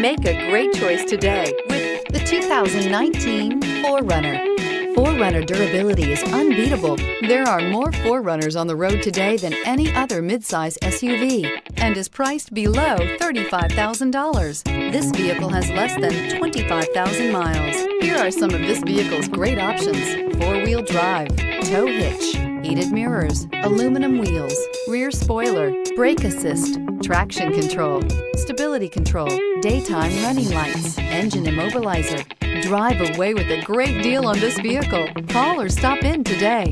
Make a great choice today with the 2019 4Runner. 4Runner durability is unbeatable. There are more 4Runners on the road today than any other midsize SUV and is priced below $35,000. This vehicle has less than 25,000 miles. Here are some of this vehicle's great options: four-wheel drive, tow hitch, heated mirrors, aluminum wheels, rear spoiler, brake assist, traction control, stability control, daytime running lights, engine immobilizer. Drive away with a great deal on this vehicle. Call or stop in today.